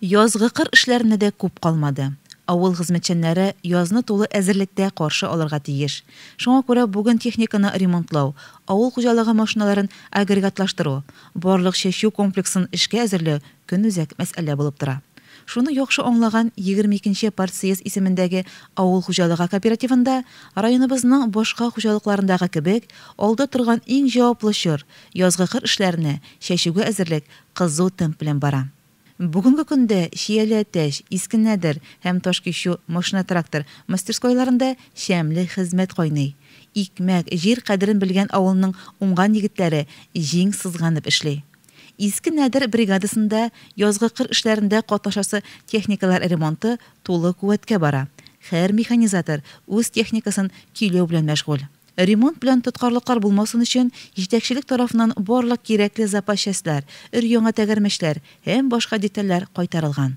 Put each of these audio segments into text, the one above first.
Язгы кыр эшләренә дә күп калмады. Авыл хезмәтчәннәре язны тулы әзерлектә каршы алырга тиеш. Шуңа күрә бүген техниканы ремонтлау, авыл хуҗалыгы машиналарын агрегатлаштыру, барлык чәчү комплексын эшкә әзерләү көнүзәк мәсьәлә булып тора. Шуны яхшы аңлаган 22-нче партсъезд исемендәге авыл хуҗалыгы кооперативында районыбызның башка хуҗалыкларындагы кебек алда торган иң җаваплы чор язгы кыр эшләренә чәчүгә әзерлек кызу темп белән бара. Бүгенге көндә Шияле әтәч, Искенәдер һәм Ташкишу машина-трактор мастерскойларында шәмле хезмәт кайный. Икмәк, җир кадерен белгән авылның уңган егетләре җиң сызганып эшли. Искенәдер бригадасында язгы кыр эшләрендә катнашасы техникалар ремонты тулы куәткә бара. Һәр механизатор үз техникасын килү белән мәшгуль. Ремонт белән тоткарлыклар булмасын өчен җитәкчелек тарафыннан барлык кирәкле запас частьләр, өр-яңа тәгәрмәчләр һәм башка детальләр кайтарылган.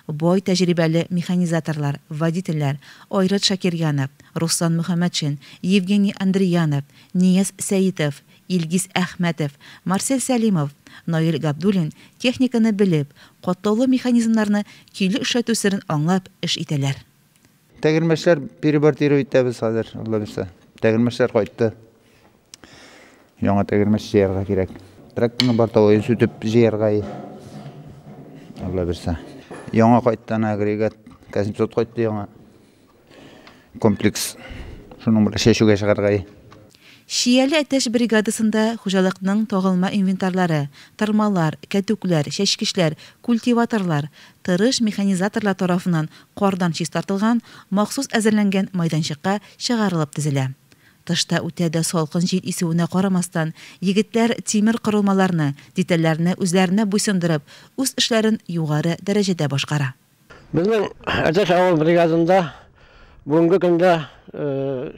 Бай тәҗрибәле механизаторлар, водительләр Айрат Шакирянов, Руслан Мөхәммәтшин, Евгений Андреянов, Нияз Сәитов, Илгиз Әхмәтов, Марсель Сәлимов, Наил Габдуллин техниканы белеп, катлаулы механизмнарны килү эшләтү серен аңлап эш итәләр. Тәгәрмәчләр перебортировать итәбез хәзер, Алла бирсә. Тәгәрмәчләр кайтты. Яңа тәгәрмәч җыярга кирәк. Тракторның бартавын сүтеп җыярга. Алла бирсә. Яңа кайттан агрегат, 800 кайтты яңа комплекс. Шуның белән чәчүгә чыгарга. Шияле әтәч бригадасында хуҗалыкның тагылма инвентарьлары, тырмалар, кәтүкләр, чәчкечләр, культиваторлар, тырыш механизаторлар тарафыннан кардан чистартылган, махсус әзерләнгән майданчыкка чыгарылып тезелә. Тышта үтә дә салкын җил исүенә карамастан, егетләр тимер корылмаларны, детальләрне үзләренә буйсындырып, үз эшләрен югары дәрәҗәдә башкара. Безнең әтәч авыл бригадасында бүгенге көндә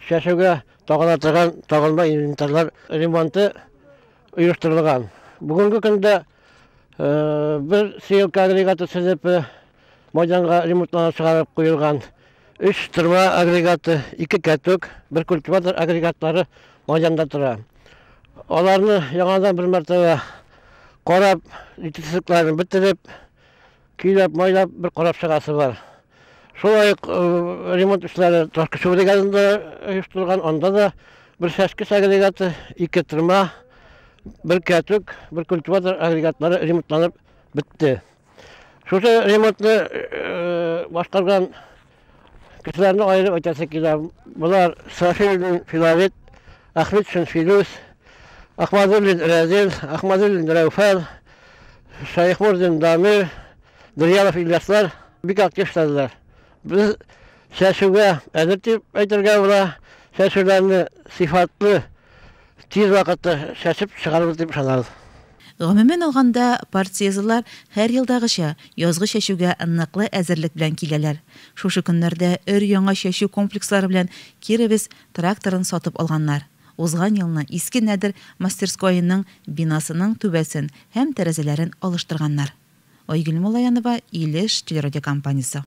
чәчүгә тагылма инвентарьлар ремонты оештырылган. Бүгенге көндә бер сыелка агрегаты сызып майданга ремонтланып чыгарып куелган. 3 тырма агрегаты, 2 кәтүк, 1 культиватор агрегатлары майданда тора. Аларны яңадан бер мәртәбә карап, итекләрен бетереп, көйләп, майлап бер карап чыгасы бар. Шулай ремонт эшләре Ташкишу бригадасында оештырылган, анда да бер чәчкеч агрегаты, 2 тырма, 1 кәтүк, 1 культиватор агрегатлары ремонтланып бетте. Шушы ремонтны башкарган кешеләрне аерып әйтәсе килә. Булар Сафиуллин Филавит, Әхмәтшин Филус, Ахмадуллин Разил, Ахмадуллин Рәүфәл, Шайхмурдин Дамир, Дөрьялов Ильяслар бик актив эшләделәр. Без чәчүгә әзер дип әйтергә була, чәчүләрне сыйфатлы тиз вакытта чәчеп чыгарыр дип ышанабыз. Гомумән алганда, партсъездлар һәр елдагыча язгы чәчүгә ныклы әзерлек белән киләләр. Шушы көннәрдә өр-яңа чәчү комплекслары белән Киребез тракторын сатып алганнар. Узган елны Искенәдер мастерскойының бинасының түбәсен һәм тәрәзәләрен алыштырганнар. Айгөл Мулаянова, Илеш телерадиокомпаниясе.